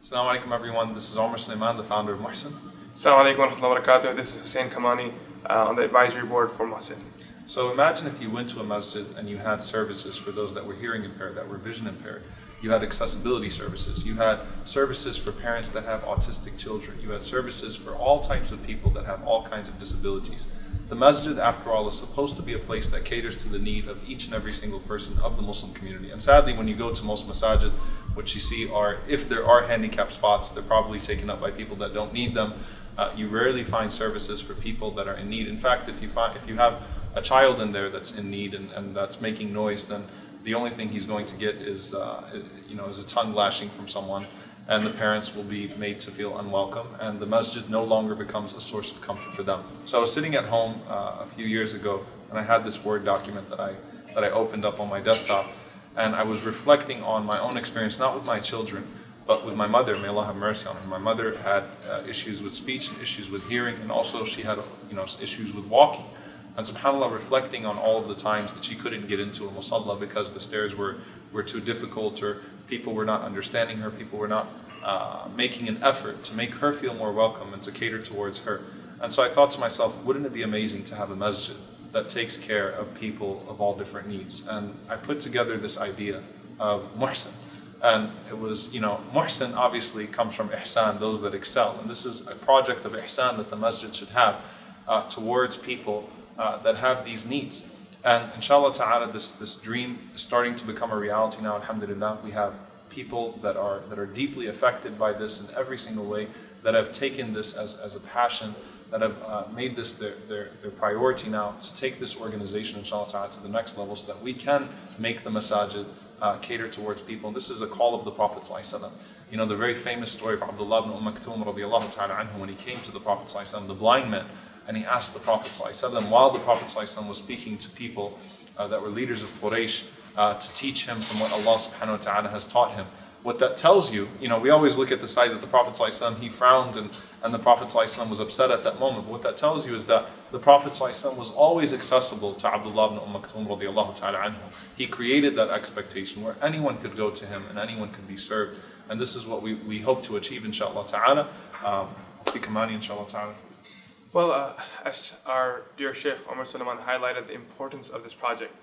Assalamu alaikum everyone, this is Omar Suleiman, the founder of Muhsen. Assalamu alaikum wa rahmatullahi wa barakatuh. This is Hussain Kamani on the advisory board for Muhsen. So imagine if you went to a masjid and you had services for those that were hearing impaired, that were vision impaired. You had accessibility services. You had services for parents that have autistic children. You had services for all types of people that have all kinds of disabilities. The masjid, after all, is supposed to be a place that caters to the need of each and every single person of the Muslim community. And sadly, when you go to most masajid, what you see are, if there are handicapped spots, they're probably taken up by people that don't need them. You rarely find services for people that are in need. In fact, if you have a child in there that's in need and that's making noise, then the only thing he's going to get is a tongue lashing from someone, and the parents will be made to feel unwelcome, and the masjid no longer becomes a source of comfort for them. So I was sitting at home a few years ago, and I had this Word document that I opened up on my desktop, and I was reflecting on my own experience, not with my children, but with my mother. May Allah have mercy on her. My mother had issues with speech and issues with hearing, and also she had issues with walking. And subhanAllah, reflecting on all of the times that she couldn't get into a musalla because the stairs were too difficult, or people were not understanding her, people were not making an effort to make her feel more welcome and to cater towards her. And so I thought to myself, wouldn't it be amazing to have a masjid that takes care of people of all different needs? And I put together this idea of Muhsen. And it was, Muhsen obviously comes from ihsan, those that excel. And this is a project of ihsan that the masjid should have towards people that have these needs. And inshallah ta'ala, this dream is starting to become a reality now, alhamdulillah. We have people that are deeply affected by this in every single way, that have taken this as a passion, that have made this their priority now, to take this organization, inshallah ta'ala, to the next level, so that we can make the masajid cater towards people. And this is a call of the Prophet ﷺ. The very famous story of Abdullah ibn Maktoum radiallahu ta'ala anhu, when he came to the Prophet ﷺ, the blind man, and he asked the Prophet ﷺ, while the Prophet ﷺ was speaking to people that were leaders of Quraysh, to teach him from what Allah subhanahu wa ta'ala has taught him. What that tells you, we always look at the side that the Prophet ﷺ, he frowned and the Prophet ﷺ was upset at that moment. But what that tells you is that the Prophet ﷺ was always accessible to Abdullah ibn Maktoum radiallahu ta'ala anhu. He created that expectation where anyone could go to him and anyone could be served. And this is what we hope to achieve, inshallah ta'ala. Mufti Kamani, inshallah ta'ala. Well, as our dear Sheikh Omar Suleiman highlighted the importance of this project,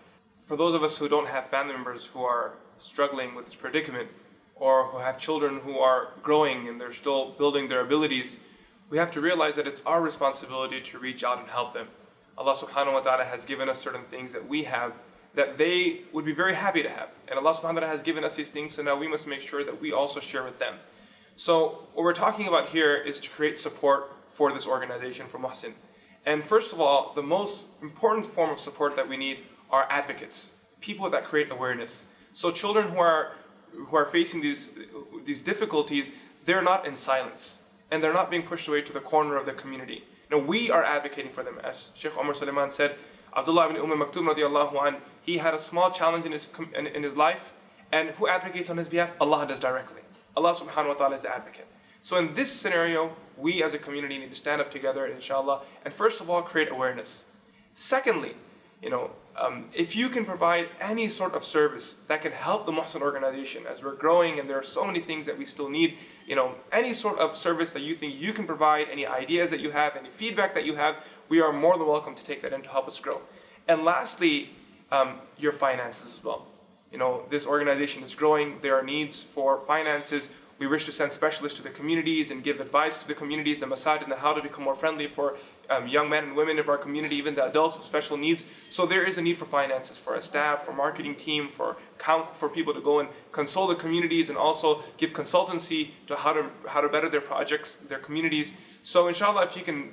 for those of us who don't have family members who are struggling with this predicament, or who have children who are growing and they're still building their abilities, we have to realize that it's our responsibility to reach out and help them. Allah subhanahu wa ta'ala has given us certain things that we have that they would be very happy to have. And Allah subhanahu wa ta'ala has given us these things, so now we must make sure that we also share with them. So what we're talking about here is to create support for this organization, for Muhsen. And first of all, the most important form of support that we need are advocates, people that create awareness. So children who are facing these difficulties, they're not in silence, and they're not being pushed away to the corner of the community. We are advocating for them. As Sheikh Omar Suleiman said, Abdullah ibn Maktoum radiallahu anh, he had a small challenge in his life, and who advocates on his behalf? Allah does directly. Allah subhanahu wa ta'ala is the advocate. So in this scenario, we as a community need to stand up together, inshallah, and first of all, create awareness. Secondly, if you can provide any sort of service that can help the Muhsen organization as we're growing, and there are so many things that we still need, any sort of service that you think you can provide, any ideas that you have, any feedback that you have, we are more than welcome to take that in to help us grow. And lastly, your finances as well. This organization is growing, there are needs for finances. We wish to send specialists to the communities and give advice to the communities, the masajid, and how to become more friendly for young men and women of our community, even the adults with special needs. So there is a need for finances, for a staff, for marketing team, for people to go and console the communities, and also give consultancy to how to better their projects, their communities. So inshallah, if you can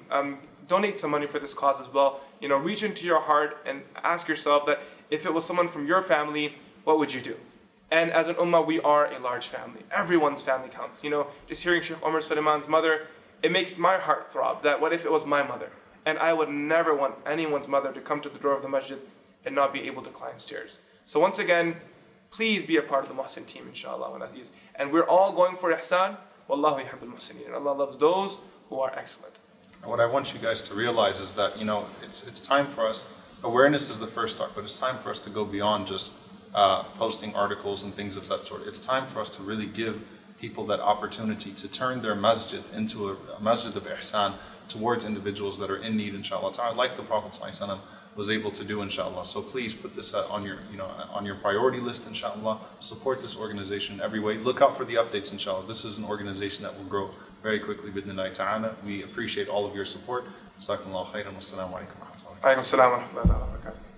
donate some money for this cause as well, reach into your heart and ask yourself that if it was someone from your family, what would you do? And as an ummah, we are a large family. Everyone's family counts. Just hearing Sheikh Omar Suleiman's mother, it makes my heart throb that what if it was my mother? And I would never want anyone's mother to come to the door of the masjid and not be able to climb stairs. So once again, please be a part of the Muhsen team, inshallah wa aziz. And we're all going for ihsan. Wallahu yuhibbul muhsinin. And Allah loves those who are excellent. What I want you guys to realize is that, it's time for us, awareness is the first start, but it's time for us to go beyond just posting articles and things of that sort. It's time for us to really give people that opportunity to turn their masjid into a masjid of ihsan towards individuals that are in need, inshallah ta'ala, like the Prophet ﷺ was able to do, inshallah. So please put this on your, on your priority list, inshallah. Support this organization in every way. Look out for the updates, inshallah. This is an organization that will grow very quickly, bidnillahi ta'ala. We appreciate all of your support. JazakumAllahu Khairun. Wassalamu alaikum wa rahmatullahi wa barakatuh. Alaikum salam wa rahmatullahi wa barakatuh.